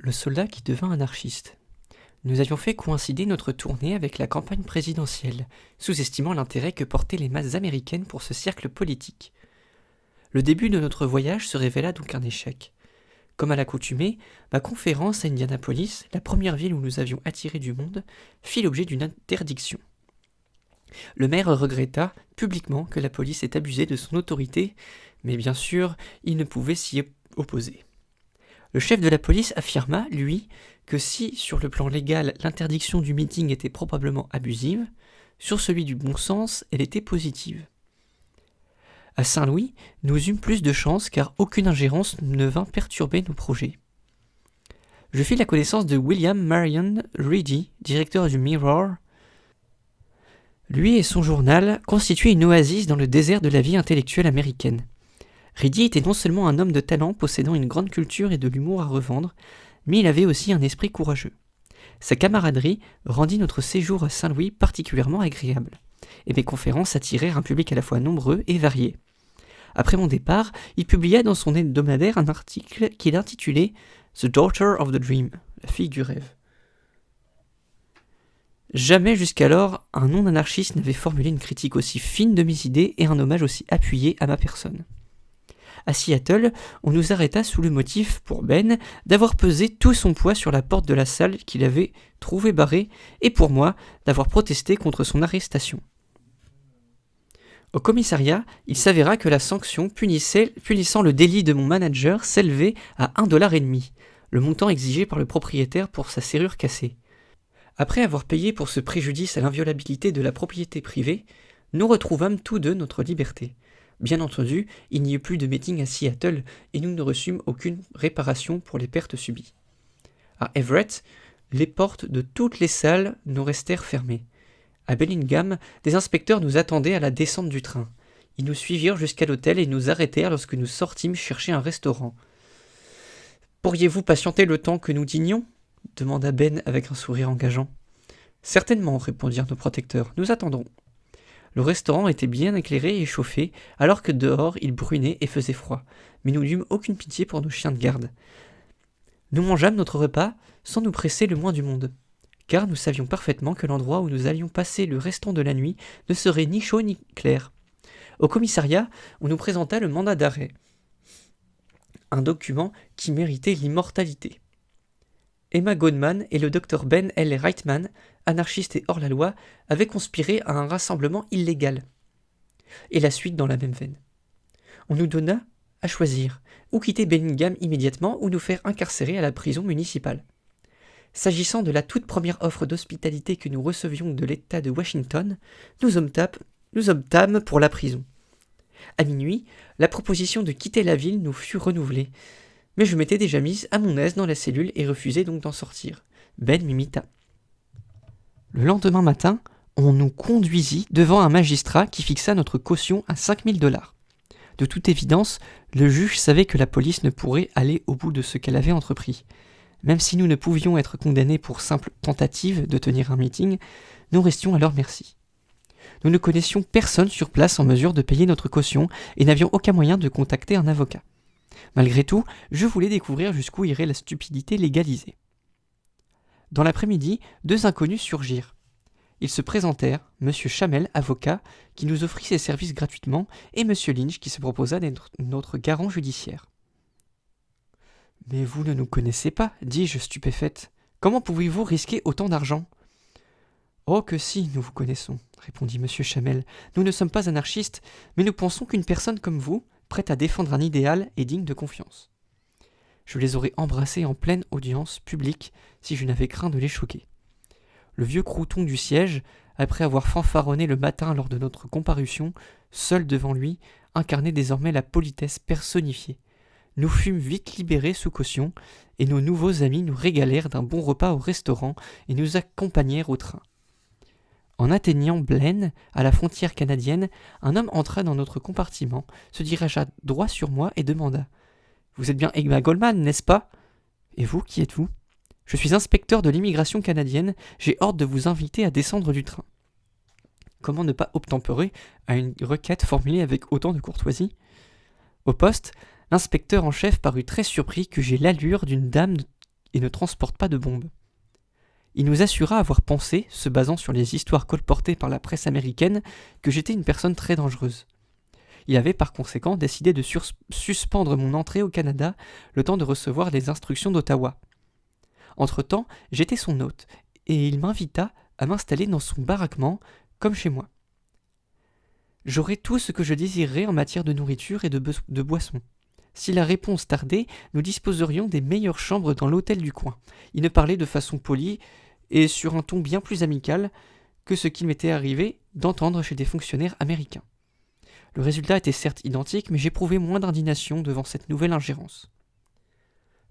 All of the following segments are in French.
Le soldat qui devint anarchiste. Nous avions fait coïncider notre tournée avec la campagne présidentielle, sous-estimant l'intérêt que portaient les masses américaines pour ce cercle politique. Le début de notre voyage se révéla donc un échec. Comme à l'accoutumée, ma conférence à Indianapolis, la première ville où nous avions attiré du monde, fit l'objet d'une interdiction. Le maire regretta publiquement que la police ait abusé de son autorité, mais bien sûr, il ne pouvait s'y opposer. Le chef de la police affirma, lui, que si, sur le plan légal, l'interdiction du meeting était probablement abusive, sur celui du bon sens, elle était positive. À Saint-Louis, nous eûmes plus de chance car aucune ingérence ne vint perturber nos projets. Je fis la connaissance de William Marion Reedy, directeur du Mirror. Lui et son journal constituaient une oasis dans le désert de la vie intellectuelle américaine. Reedy était non seulement un homme de talent possédant une grande culture et de l'humour à revendre, mais il avait aussi un esprit courageux. Sa camaraderie rendit notre séjour à Saint-Louis particulièrement agréable, et mes conférences attirèrent un public à la fois nombreux et varié. Après mon départ, il publia dans son hebdomadaire un article qu'il intitulait « The Daughter of the Dream », la fille du rêve. Jamais jusqu'alors un non-anarchiste n'avait formulé une critique aussi fine de mes idées et un hommage aussi appuyé à ma personne. À Seattle, on nous arrêta sous le motif, pour Ben, d'avoir pesé tout son poids sur la porte de la salle qu'il avait trouvée barrée, et pour moi, d'avoir protesté contre son arrestation. Au commissariat, il s'avéra que la sanction punissant le délit de mon manager s'élevait à $1,50, le montant exigé par le propriétaire pour sa serrure cassée. Après avoir payé pour ce préjudice à l'inviolabilité de la propriété privée, nous retrouvâmes tous deux notre liberté. Bien entendu, il n'y eut plus de meeting à Seattle et nous ne reçûmes aucune réparation pour les pertes subies. À Everett, les portes de toutes les salles nous restèrent fermées. À Bellingham, des inspecteurs nous attendaient à la descente du train. Ils nous suivirent jusqu'à l'hôtel et nous arrêtèrent lorsque nous sortîmes chercher un restaurant. « Pourriez-vous patienter le temps que nous dînions » demanda Ben avec un sourire engageant. « Certainement, répondirent nos protecteurs, nous attendrons. » Le restaurant était bien éclairé et chauffé, alors que dehors il brunait et faisait froid, mais nous n'eûmes aucune pitié pour nos chiens de garde. Nous mangeâmes notre repas sans nous presser le moins du monde, car nous savions parfaitement que l'endroit où nous allions passer le restant de la nuit ne serait ni chaud ni clair. Au commissariat, on nous présenta le mandat d'arrêt, un document qui méritait l'immortalité. Emma Goldman et le docteur Ben L. Reitman, anarchistes et hors-la-loi, avaient conspiré à un rassemblement illégal. Et la suite dans la même veine. On nous donna à choisir, ou quitter Bellingham immédiatement ou nous faire incarcérer à la prison municipale. S'agissant de la toute première offre d'hospitalité que nous recevions de l'État de Washington, nous optâmes pour la prison. À minuit, la proposition de quitter la ville nous fut renouvelée, mais je m'étais déjà mise à mon aise dans la cellule et refusais donc d'en sortir. Ben m'imita. Le lendemain matin, on nous conduisit devant un magistrat qui fixa notre caution à $5,000. De toute évidence, le juge savait que la police ne pourrait aller au bout de ce qu'elle avait entrepris. Même si nous ne pouvions être condamnés pour simple tentative de tenir un meeting, nous restions à leur merci. Nous ne connaissions personne sur place en mesure de payer notre caution et n'avions aucun moyen de contacter un avocat. Malgré tout, je voulais découvrir jusqu'où irait la stupidité légalisée. Dans l'après-midi, deux inconnus surgirent. Ils se présentèrent, M. Chamel, avocat, qui nous offrit ses services gratuitement, et M. Lynch, qui se proposa d'être notre garant judiciaire. « Mais vous ne nous connaissez pas, dis-je stupéfaite. Comment pouvez-vous risquer autant d'argent ?»« Oh que si, nous vous connaissons, répondit M. Chamel. Nous ne sommes pas anarchistes, mais nous pensons qu'une personne comme vous, prête à défendre un idéal, est digne de confiance. » Je les aurais embrassés en pleine audience publique si je n'avais craint de les choquer. Le vieux crouton du siège, après avoir fanfaronné le matin lors de notre comparution, seul devant lui, incarnait désormais la politesse personnifiée. Nous fûmes vite libérés sous caution, et nos nouveaux amis nous régalèrent d'un bon repas au restaurant et nous accompagnèrent au train. En atteignant Blaine, à la frontière canadienne, un homme entra dans notre compartiment, se dirigea droit sur moi et demanda « Vous êtes bien Emma Goldman, n'est-ce pas ? Et vous, qui êtes-vous ? Je suis inspecteur de l'immigration canadienne, j'ai ordre de vous inviter à descendre du train. » Comment ne pas obtempérer à une requête formulée avec autant de courtoisie ? Au poste, l'inspecteur en chef parut très surpris que j'aie l'allure d'une dame et ne transporte pas de bombes. Il nous assura avoir pensé, se basant sur les histoires colportées par la presse américaine, que j'étais une personne très dangereuse. Il avait par conséquent décidé de suspendre mon entrée au Canada le temps de recevoir les instructions d'Ottawa. Entre-temps, j'étais son hôte, et il m'invita à m'installer dans son baraquement, comme chez moi. J'aurais tout ce que je désirerais en matière de nourriture et de boissons. Si la réponse tardait, nous disposerions des meilleures chambres dans l'hôtel du coin. Il ne parlait de façon polie et sur un ton bien plus amical que ce qu'il m'était arrivé d'entendre chez des fonctionnaires américains. Le résultat était certes identique, mais j'éprouvais moins d'indignation devant cette nouvelle ingérence.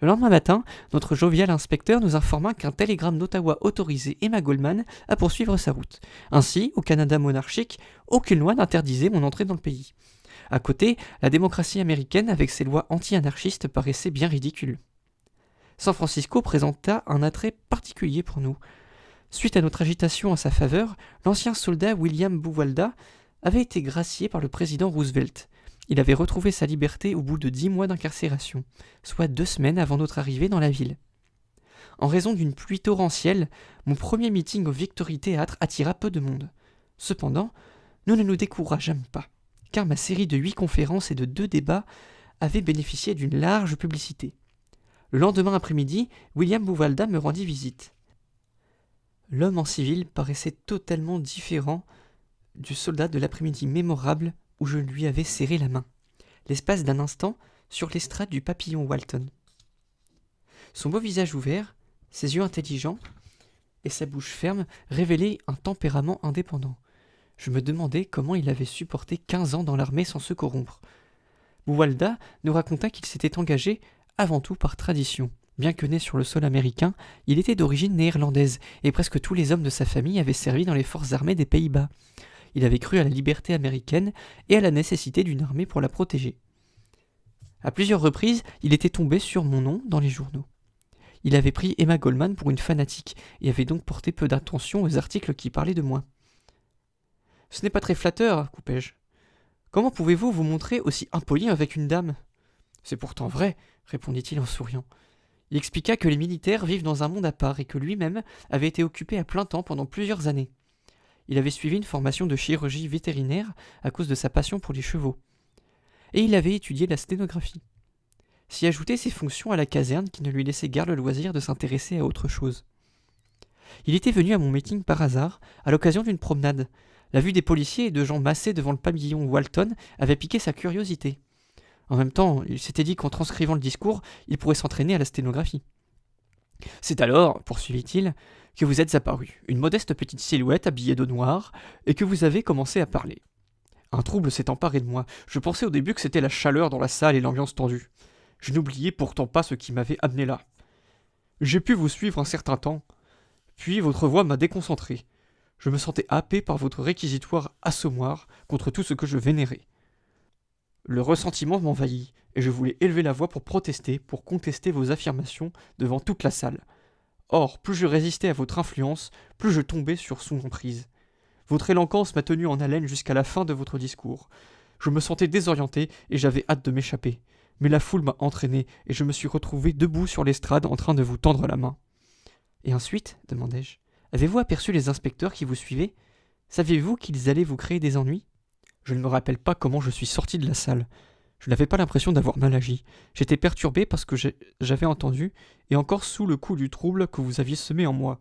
Le lendemain matin, notre jovial inspecteur nous informa qu'un télégramme d'Ottawa autorisait Emma Goldman à poursuivre sa route. Ainsi, au Canada monarchique, aucune loi n'interdisait mon entrée dans le pays. À côté, la démocratie américaine, avec ses lois anti-anarchistes, paraissait bien ridicule. San Francisco présenta un attrait particulier pour nous. Suite à notre agitation en sa faveur, l'ancien soldat William Buwalda avait été gracié par le président Roosevelt. Il avait retrouvé sa liberté au bout de 10 mois d'incarcération, soit 2 semaines avant notre arrivée dans la ville. En raison d'une pluie torrentielle, mon premier meeting au Victory Theatre attira peu de monde. Cependant, nous ne nous décourageâmes pas, car ma série de 8 conférences et de 2 débats avait bénéficié d'une large publicité. Le lendemain après-midi, William Buwalda me rendit visite. L'homme en civil paraissait totalement différent du soldat de l'après-midi mémorable où je lui avais serré la main, l'espace d'un instant, sur l'estrade du pavillon Walton. Son beau visage ouvert, ses yeux intelligents et sa bouche ferme révélaient un tempérament indépendant. Je me demandais comment il avait supporté 15 ans dans l'armée sans se corrompre. Buwalda nous raconta qu'il s'était engagé avant tout par tradition. Bien que né sur le sol américain, il était d'origine néerlandaise et presque tous les hommes de sa famille avaient servi dans les forces armées des Pays-Bas. Il avait cru à la liberté américaine et à la nécessité d'une armée pour la protéger. À plusieurs reprises, il était tombé sur mon nom dans les journaux. Il avait pris Emma Goldman pour une fanatique et avait donc porté peu d'attention aux articles qui parlaient de moi. « Ce n'est pas très flatteur, coupai-je. Comment pouvez-vous vous montrer aussi impoli avec une dame ?»« C'est pourtant vrai, répondit-il en souriant. Il expliqua que les militaires vivent dans un monde à part et que lui-même avait été occupé à plein temps pendant plusieurs années. Il avait suivi une formation de chirurgie vétérinaire à cause de sa passion pour les chevaux. Et il avait étudié la sténographie. S'y ajoutait ses fonctions à la caserne qui ne lui laissaient guère le loisir de s'intéresser à autre chose. Il était venu à mon meeting par hasard, à l'occasion d'une promenade. La vue des policiers et de gens massés devant le pavillon Walton avait piqué sa curiosité. En même temps, il s'était dit qu'en transcrivant le discours, il pourrait s'entraîner à la sténographie. « C'est alors, poursuivit-il, que vous êtes apparu, une modeste petite silhouette habillée de noir, et que vous avez commencé à parler. Un trouble s'est emparé de moi. Je pensais au début que c'était la chaleur dans la salle et l'ambiance tendue. Je n'oubliais pourtant pas ce qui m'avait amené là. J'ai pu vous suivre un certain temps, puis votre voix m'a déconcentré. Je me sentais happé par votre réquisitoire assommoir contre tout ce que je vénérais. Le ressentiment m'envahit, et je voulais élever la voix pour protester, pour contester vos affirmations devant toute la salle. Or, plus je résistais à votre influence, plus je tombais sur son emprise. Votre éloquence m'a tenu en haleine jusqu'à la fin de votre discours. Je me sentais désorienté et j'avais hâte de m'échapper. Mais la foule m'a entraîné et je me suis retrouvé debout sur l'estrade en train de vous tendre la main. Et ensuite, demandai-je, avez-vous aperçu les inspecteurs qui vous suivaient ? Saviez-vous qu'ils allaient vous créer des ennuis ? Je ne me rappelle pas comment je suis sorti de la salle. Je n'avais pas l'impression d'avoir mal agi. J'étais perturbé parce que j'avais entendu, et encore sous le coup du trouble que vous aviez semé en moi.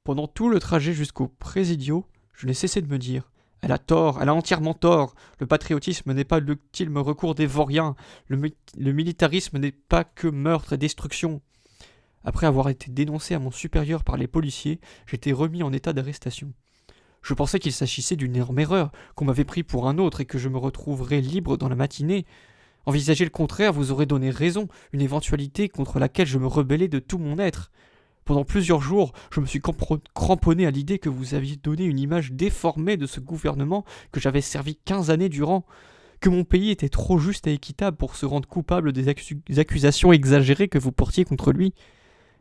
Pendant tout le trajet jusqu'au Presidio, je n'ai cessé de me dire « Elle a tort, elle a entièrement tort. Le patriotisme n'est pas l'ultime recours des vauriens. Le militarisme n'est pas que meurtre et destruction. » Après avoir été dénoncé à mon supérieur par les policiers, j'étais remis en état d'arrestation. Je pensais qu'il s'agissait d'une énorme erreur, qu'on m'avait pris pour un autre et que je me retrouverais libre dans la matinée. Envisager le contraire vous aurait donné raison, une éventualité contre laquelle je me rebellais de tout mon être. Pendant plusieurs jours, je me suis cramponné à l'idée que vous aviez donné une image déformée de ce gouvernement que j'avais servi 15 années durant, que mon pays était trop juste et équitable pour se rendre coupable des accusations exagérées que vous portiez contre lui.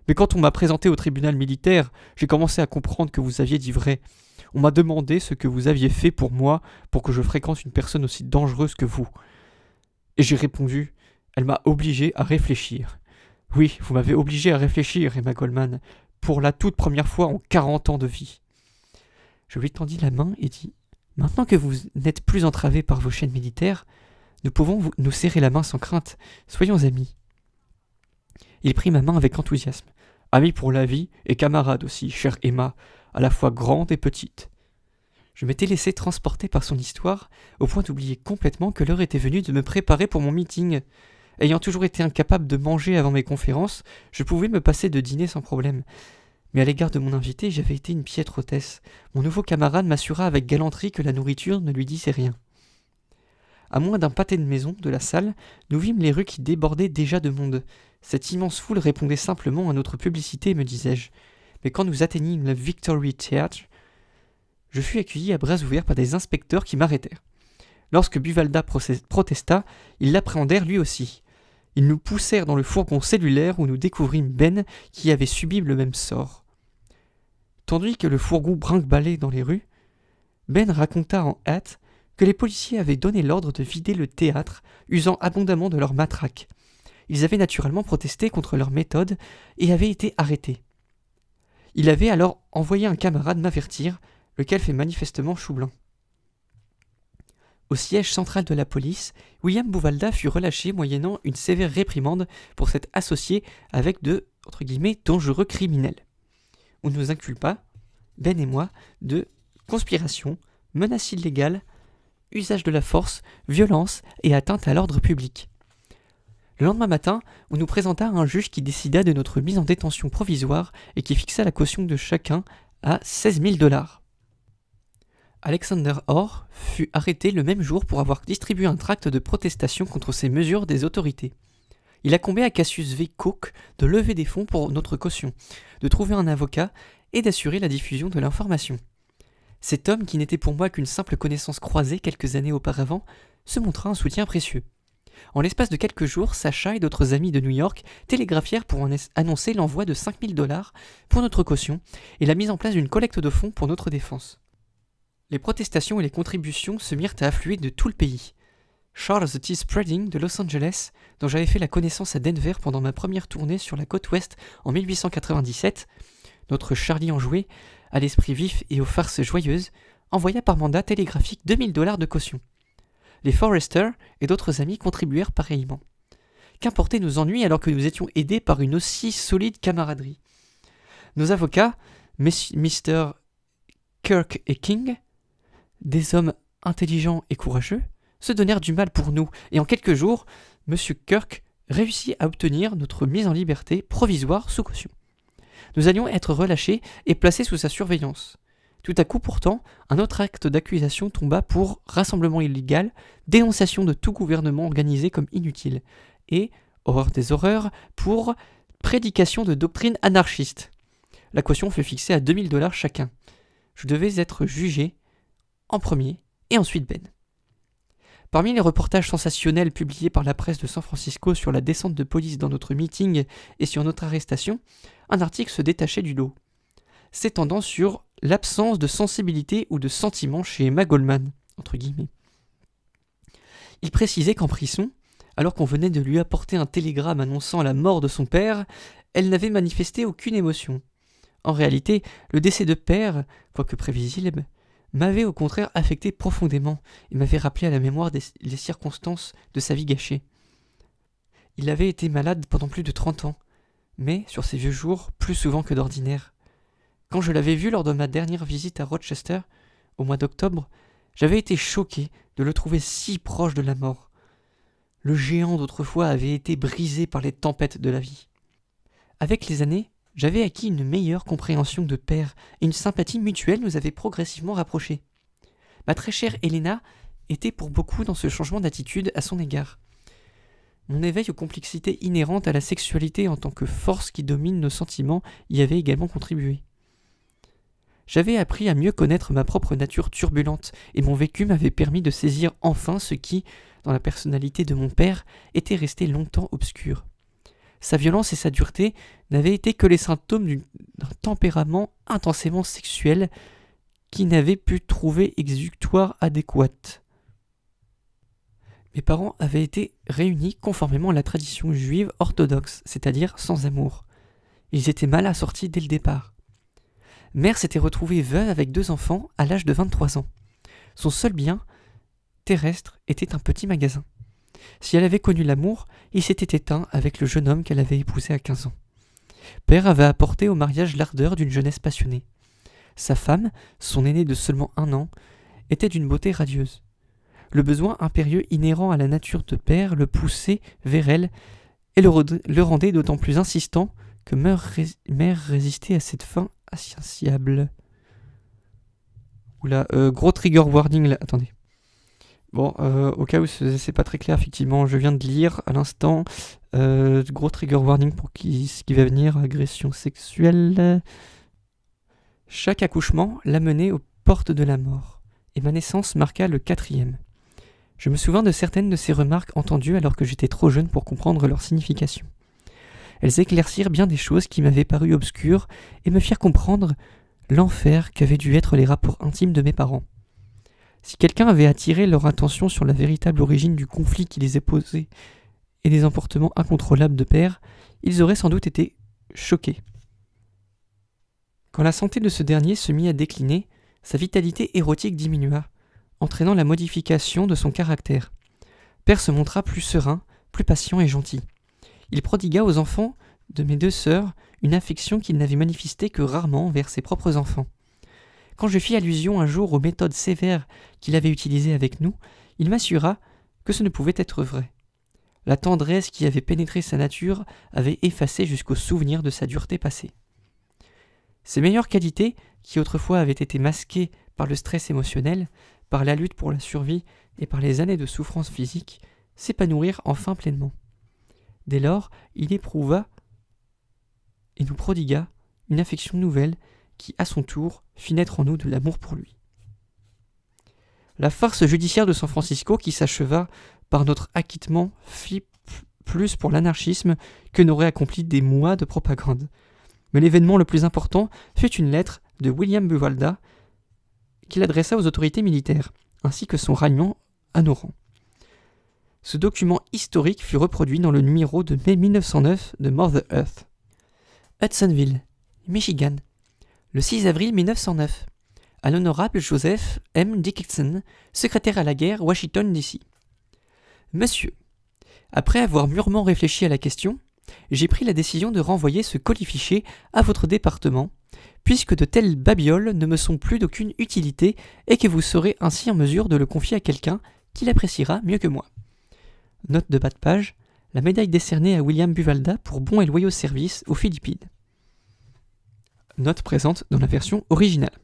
Mais quand on m'a présenté au tribunal militaire, j'ai commencé à comprendre que vous aviez dit vrai. On m'a demandé ce que vous aviez fait pour moi pour que je fréquente une personne aussi dangereuse que vous. Et j'ai répondu, elle m'a obligé à réfléchir. Oui, vous m'avez obligé à réfléchir, Emma Goldman, pour la toute première fois en 40 ans de vie. Je lui tendis la main et dis « Maintenant que vous n'êtes plus entravé par vos chaînes militaires, nous pouvons nous serrer la main sans crainte. Soyons amis. » Il prit ma main avec enthousiasme. « Amis pour la vie et camarade aussi, chère Emma, à la fois grande et petite. » Je m'étais laissé transporter par son histoire, au point d'oublier complètement que l'heure était venue de me préparer pour mon meeting. Ayant toujours été incapable de manger avant mes conférences, je pouvais me passer de dîner sans problème. Mais à l'égard de mon invité, j'avais été une piètre hôtesse. Mon nouveau camarade m'assura avec galanterie que la nourriture ne lui disait rien. À moins d'un pâté de maison de la salle, nous vîmes les rues qui débordaient déjà de monde. Cette immense foule répondait simplement à notre publicité, me disais-je. Mais quand nous atteignîmes le Victory Theatre, je fus accueilli à bras ouverts par des inspecteurs qui m'arrêtèrent. Lorsque Buvalda protesta, ils l'appréhendèrent lui aussi. Ils nous poussèrent dans le fourgon cellulaire où nous découvrîmes Ben qui avait subi le même sort. Tandis que le fourgon brinque-ballait dans les rues, Ben raconta en hâte que les policiers avaient donné l'ordre de vider le théâtre, usant abondamment de leurs matraques. Ils avaient naturellement protesté contre leur méthode et avaient été arrêtés. Il avait alors envoyé un camarade m'avertir, lequel fait manifestement chou blanc. Au siège central de la police, William Buvalda fut relâché moyennant une sévère réprimande pour s'être associé avec de « dangereux criminels ». On nous inculpa, Ben et moi, de conspiration, menace illégale, usage de la force, violence et atteinte à l'ordre public. Le lendemain matin, on nous présenta un juge qui décida de notre mise en détention provisoire et qui fixa la caution de chacun à 16 000 $. Alexander Orr fut arrêté le même jour pour avoir distribué un tract de protestation contre ces mesures des autorités. Il incombait à Cassius V. Cook de lever des fonds pour notre caution, de trouver un avocat et d'assurer la diffusion de l'information. Cet homme, qui n'était pour moi qu'une simple connaissance croisée quelques années auparavant, se montra un soutien précieux. En l'espace de quelques jours, Sacha et d'autres amis de New York télégraphièrent pour annoncer l'envoi de 5 000 $ pour notre caution et la mise en place d'une collecte de fonds pour notre défense. Les protestations et les contributions se mirent à affluer de tout le pays. Charles T. Spreading de Los Angeles, dont j'avais fait la connaissance à Denver pendant ma première tournée sur la côte ouest en 1897, notre Charlie enjoué, à l'esprit vif et aux farces joyeuses, envoya par mandat télégraphique 2 000 $ de caution. Les Forrester et d'autres amis contribuèrent pareillement. Qu'importaient nos ennuis alors que nous étions aidés par une aussi solide camaraderie. Nos avocats, Mr. Kirk et King, des hommes intelligents et courageux, se donnèrent du mal pour nous, et en quelques jours, M. Kirk réussit à obtenir notre mise en liberté provisoire sous caution. Nous allions être relâchés et placés sous sa surveillance. Tout à coup pourtant, un autre acte d'accusation tomba pour rassemblement illégal, dénonciation de tout gouvernement organisé comme inutile, et, horreur des horreurs, pour prédication de doctrine anarchiste. La caution fut fixée à 2 000 $ chacun. Je devais être jugé en premier et ensuite Ben. Parmi les reportages sensationnels publiés par la presse de San Francisco sur la descente de police dans notre meeting et sur notre arrestation, un article se détachait du lot, s'étendant sur l'absence de sensibilité ou de sentiment chez Emma Goldman, entre guillemets. Il précisait qu'en prison, alors qu'on venait de lui apporter un télégramme annonçant la mort de son père, elle n'avait manifesté aucune émotion. En réalité, le décès de père, quoique prévisible, m'avait au contraire affecté profondément et m'avait rappelé à la mémoire les circonstances de sa vie gâchée. Il avait été malade pendant plus de 30 ans, mais, sur ses vieux jours, plus souvent que d'ordinaire. Quand je l'avais vu lors de ma dernière visite à Rochester, au mois d'octobre, j'avais été choqué de le trouver si proche de la mort. Le géant d'autrefois avait été brisé par les tempêtes de la vie. Avec les années, j'avais acquis une meilleure compréhension de père et une sympathie mutuelle nous avait progressivement rapprochés. Ma très chère Helena était pour beaucoup dans ce changement d'attitude à son égard. Mon éveil aux complexités inhérentes à la sexualité en tant que force qui domine nos sentiments y avait également contribué. J'avais appris à mieux connaître ma propre nature turbulente et mon vécu m'avait permis de saisir enfin ce qui, dans la personnalité de mon père, était resté longtemps obscur. Sa violence et sa dureté n'avaient été que les symptômes d'un tempérament intensément sexuel qui n'avait pu trouver exutoire adéquat. Mes parents avaient été réunis conformément à la tradition juive orthodoxe, c'est-à-dire sans amour. Ils étaient mal assortis dès le départ. Mère s'était retrouvée veuve avec 2 enfants à l'âge de 23 ans. Son seul bien terrestre était un petit magasin. Si elle avait connu l'amour, il s'était éteint avec le jeune homme qu'elle avait épousé à 15 ans. Père avait apporté au mariage l'ardeur d'une jeunesse passionnée. Sa femme, son aînée de seulement 1 an, était d'une beauté radieuse. Le besoin impérieux inhérent à la nature de père le poussait vers elle et le rendait d'autant plus insistant que mère résistait à cette fin insatiable. Oula, gros trigger warning là, attendez. Bon, au cas où c'est pas très clair, effectivement, je viens de lire à l'instant, gros trigger warning pour ce qui va venir, agression sexuelle. Chaque accouchement l'a menée aux portes de la mort, et ma naissance marqua le 4e. Je me souviens de certaines de ces remarques entendues alors que j'étais trop jeune pour comprendre leur signification. Elles éclaircirent bien des choses qui m'avaient paru obscures et me firent comprendre l'enfer qu'avaient dû être les rapports intimes de mes parents. Si quelqu'un avait attiré leur attention sur la véritable origine du conflit qui les opposait et des emportements incontrôlables de père, ils auraient sans doute été choqués. Quand la santé de ce dernier se mit à décliner, sa vitalité érotique diminua, entraînant la modification de son caractère. Père se montra plus serein, plus patient et gentil. Il prodigua aux enfants de mes 2 sœurs une affection qu'il n'avait manifestée que rarement envers ses propres enfants. Quand je fis allusion un jour aux méthodes sévères qu'il avait utilisées avec nous, il m'assura que ce ne pouvait être vrai. La tendresse qui avait pénétré sa nature avait effacé jusqu'au souvenir de sa dureté passée. Ses meilleures qualités, qui autrefois avaient été masquées par le stress émotionnel, par la lutte pour la survie et par les années de souffrance physique, s'épanouirent enfin pleinement. Dès lors, il éprouva et nous prodigua une affection nouvelle qui, à son tour, fit naître en nous de l'amour pour lui. La farce judiciaire de San Francisco, qui s'acheva par notre acquittement, fit plus pour l'anarchisme que n'auraient accompli des mois de propagande. Mais l'événement le plus important fut une lettre de William Buwalda qu'il adressa aux autorités militaires, ainsi que son ralliement à nos rangs. Ce document historique fut reproduit dans le numéro de mai 1909 de Mother Earth. Hudsonville, Michigan, le 6 avril 1909, à l'honorable Joseph M. Dickinson, secrétaire à la guerre, Washington, D.C. Monsieur, après avoir mûrement réfléchi à la question, j'ai pris la décision de renvoyer ce colifichet à votre département, puisque de telles babioles ne me sont plus d'aucune utilité et que vous serez ainsi en mesure de le confier à quelqu'un qui l'appréciera mieux que moi. Note de bas de page, la médaille décernée à William Buwalda pour bons et loyaux services aux Philippines. Note présente dans la version originale.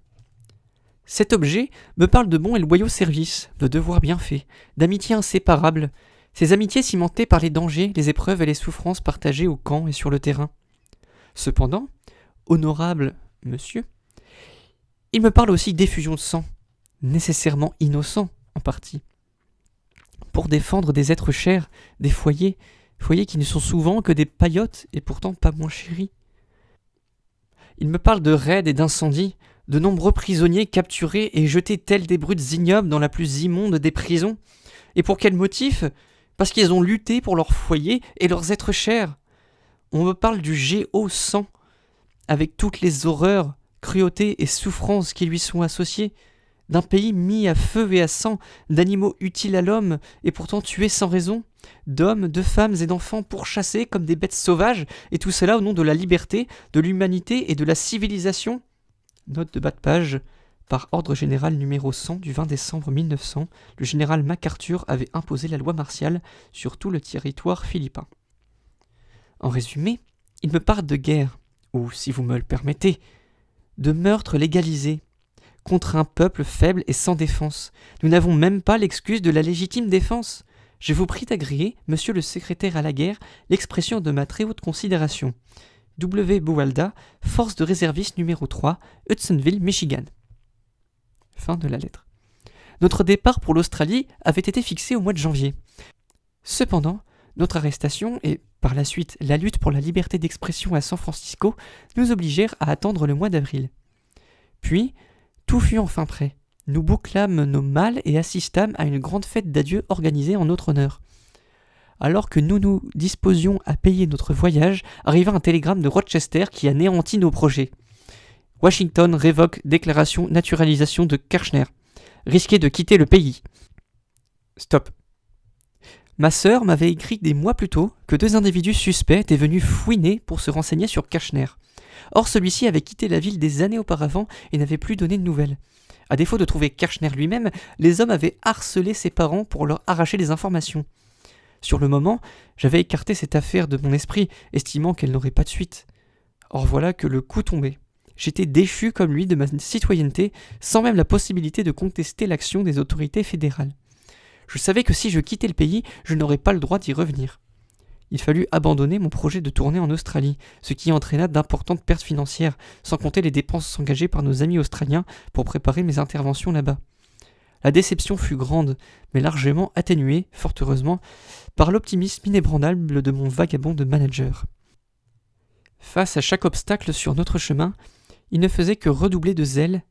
Cet objet me parle de bons et loyaux services, de devoirs bien faits, d'amitiés inséparables, ces amitiés cimentées par les dangers, les épreuves et les souffrances partagées au camp et sur le terrain. Cependant, honorable monsieur, il me parle aussi d'effusion de sang, nécessairement innocent en partie, pour défendre des êtres chers, des foyers qui ne sont souvent que des paillotes et pourtant pas moins chéris. Il me parle de raids et d'incendies, de nombreux prisonniers capturés et jetés tels des brutes ignobles dans la plus immonde des prisons. Et pour quel motif ? Parce qu'ils ont lutté pour leur foyer et leurs êtres chers. On me parle du Géo-sang, avec toutes les horreurs, cruautés et souffrances qui lui sont associées, d'un pays mis à feu et à sang, d'animaux utiles à l'homme et pourtant tués sans raison, d'hommes, de femmes et d'enfants pourchassés comme des bêtes sauvages, et tout cela au nom de la liberté, de l'humanité et de la civilisation. Note de bas de page. Par ordre général numéro 100 du 20 décembre 1900, le général MacArthur avait imposé la loi martiale sur tout le territoire philippin. En résumé, il me parle de guerre, ou, si vous me le permettez, de meurtre légalisé, contre un peuple faible et sans défense. Nous n'avons même pas l'excuse de la légitime défense. Je vous prie d'agréer, monsieur le secrétaire à la guerre, l'expression de ma très haute considération. W. Buwalda, force de réservistes numéro 3, Hudsonville, Michigan. Fin de la lettre. Notre départ pour l'Australie avait été fixé au mois de janvier. Cependant, notre arrestation et, par la suite, la lutte pour la liberté d'expression à San Francisco nous obligèrent à attendre le mois d'avril. Puis, tout fut enfin prêt. Nous bouclâmes nos malles et assistâmes à une grande fête d'adieu organisée en notre honneur. Alors que nous nous disposions à payer notre voyage, arriva un télégramme de Rochester qui anéantit nos projets. Washington révoque déclaration naturalisation de Kirchner. Risquez de quitter le pays. Stop. Ma sœur m'avait écrit des mois plus tôt que 2 individus suspects étaient venus fouiner pour se renseigner sur Kirchner. Or celui-ci avait quitté la ville des années auparavant et n'avait plus donné de nouvelles. À défaut de trouver Kirchner lui-même, les hommes avaient harcelé ses parents pour leur arracher des informations. Sur le moment, j'avais écarté cette affaire de mon esprit, estimant qu'elle n'aurait pas de suite. Or voilà que le coup tombait. J'étais déchu comme lui de ma citoyenneté, sans même la possibilité de contester l'action des autorités fédérales. Je savais que si je quittais le pays, je n'aurais pas le droit d'y revenir. Il fallut abandonner mon projet de tournée en Australie, ce qui entraîna d'importantes pertes financières, sans compter les dépenses engagées par nos amis australiens pour préparer mes interventions là-bas. La déception fut grande, mais largement atténuée, fort heureusement, par l'optimisme inébranlable de mon vagabond de manager. Face à chaque obstacle sur notre chemin, il ne faisait que redoubler de zèle.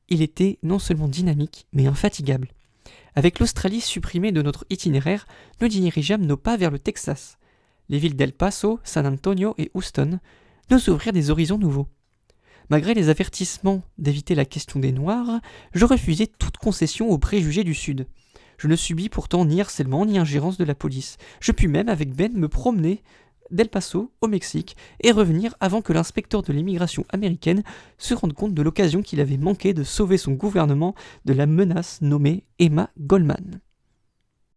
Il était non seulement dynamique, mais infatigable. Avec l'Australie supprimée de notre itinéraire, nous dirigeâmes nos pas vers le Texas. Les villes d'El Paso, San Antonio et Houston nous ouvrirent des horizons nouveaux. Malgré les avertissements d'éviter la question des Noirs, je refusai toute concession aux préjugés du Sud. Je ne subis pourtant ni harcèlement ni ingérence de la police. Je pus même, avec Ben, me promener d'El Paso au Mexique et revenir avant que l'inspecteur de l'immigration américaine se rende compte de l'occasion qu'il avait manqué de sauver son gouvernement de la menace nommée Emma Goldman.